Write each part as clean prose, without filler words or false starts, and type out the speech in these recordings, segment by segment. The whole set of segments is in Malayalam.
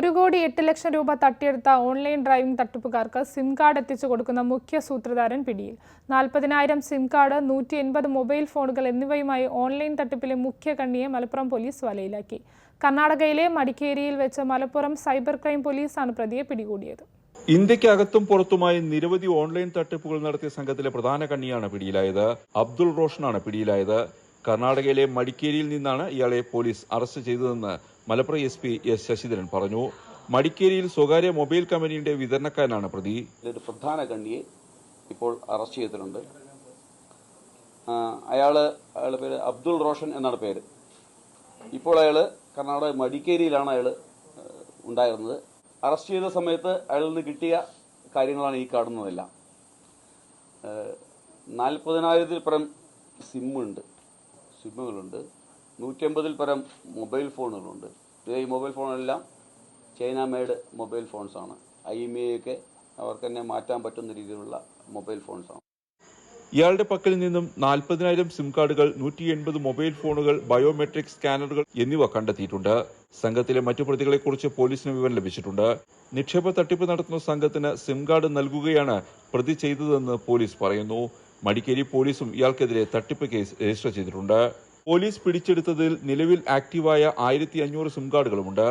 1,08,00,000 രൂപ തട്ടിയെടുത്ത ഓൺലൈൻ ഡ്രൈവിംഗ് തട്ടിപ്പുകാർക്ക് സിം കാർഡ് എത്തിച്ചു കൊടുക്കുന്ന മുഖ്യ സൂത്രധാരൻ പിടിയിൽ. 40,000 സിം കാർഡ്, 180 മൊബൈൽ ഫോണുകൾ എന്നിവയുമായി ഓൺലൈൻ തട്ടിപ്പിലെ മുഖ്യ കണ്ണിയെ മലപ്പുറം പോലീസ് വലയിലാക്കി. കർണാടകയിലെ മടിക്കേരിയിൽ വെച്ച് മലപ്പുറം സൈബർ ക്രൈം പോലീസാണ് പ്രതിയെ പിടികൂടിയത്. ഇന്ത്യക്കകത്തും പുറത്തുമായി നിരവധി ഓൺലൈൻ തട്ടിപ്പുകൾ നടത്തിയ സംഘത്തിലെ പ്രധാന കണ്ണിയാണ് പിടിയിലായത്. അബ്ദുൾ റോഷനാണ് പിടിയിലായത്. കർണാടകയിലെ മടിക്കേരിയിൽ നിന്നാണ് ഇയാളെ പോലീസ് അറസ്റ്റ് ചെയ്തതെന്ന് മലപ്പുറം SP S ശശിധരൻ പറഞ്ഞു. മടിക്കേരിയിൽ സ്വകാര്യ മൊബൈൽ കമ്പനിയുടെ വിതരണക്കാരനാണ് പ്രതി. ഒരു പ്രധാന കണ്ണിയെ ഇപ്പോൾ അറസ്റ്റ് ചെയ്തിട്ടുണ്ട്. അയാളുടെ പേര് അബ്ദുൾ റോഷൻ എന്നാണ് പേര്. ഇപ്പോൾ അയാള് കർണാടക മടിക്കേരിയിലാണ് അയാൾ ഉണ്ടായിരുന്നത്. അറസ്റ്റ് ചെയ്ത സമയത്ത് അയാളിൽ നിന്ന് കിട്ടിയ കാര്യങ്ങളാണ് ഈ കാണുന്നതെല്ലാം. 40,000-ൽ പരം സിമ്മുകളുണ്ട്, 180-ൽ പരം മൊബൈൽ ഫോണുകളുണ്ട്. ഈ മൊബൈൽ ഫോണെല്ലാം ചൈന മെയ്ഡ് മൊബൈൽ ഫോൺസാണ്. IMEI ഒക്കെ അവർക്ക് തന്നെ മാറ്റാൻ പറ്റുന്ന രീതിയിലുള്ള മൊബൈൽ ഫോൺസാണ്. ഇയാളുടെ പക്കൽ നിന്നും 40,000 സിം കാർഡുകൾ, 180 മൊബൈൽ ഫോണുകൾ, ബയോമെട്രിക് സ്കാനറുകൾ എന്നിവ കണ്ടെത്തിയിട്ടുണ്ട്. സംഘത്തിലെ മറ്റു പ്രതികളെക്കുറിച്ച് പോലീസിന് വിവരം ലഭിച്ചിട്ടുണ്ട്. നിക്ഷേപ തട്ടിപ്പ് നടത്തുന്ന സംഘത്തിന് സിം കാർഡ് നൽകുകയാണ് പ്രതി ചെയ്തതെന്ന് പോലീസ് പറയുന്നു. മടിക്കേരി പോലീസും ഇയാൾക്കെതിരെ തട്ടിപ്പ് കേസ് രജിസ്റ്റർ ചെയ്തിട്ടുണ്ട്. പോലീസ് പിടിച്ചെടുത്തതിൽ നിലവിൽ ആക്റ്റീവായ 1,500 സിം കാർഡുകളുമുണ്ട്.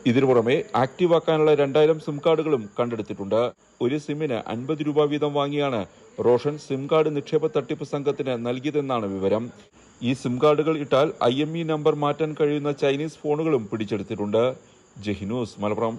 ഇതിനു പുറമെ ആക്റ്റീവാക്കാനുള്ള 2,000 സിം കാർഡുകളും കണ്ടെടുത്തിട്ടുണ്ട്. ഒരു സിമ്മിന് 50 രൂപ വീതം വാങ്ങിയാണ് റോഷൻ സിം കാർഡ് നിക്ഷേപ തട്ടിപ്പ് സംഘത്തിന് നൽകിയതെന്നാണ് വിവരം. ഈ സിം കാർഡുകൾ ഇട്ടാൽ IMEI നമ്പർ മാറ്റാൻ കഴിയുന്ന ചൈനീസ് ഫോണുകളും പിടിച്ചെടുത്തിട്ടുണ്ട്. ജഹി ന്യൂസ്, മലപ്പുറം.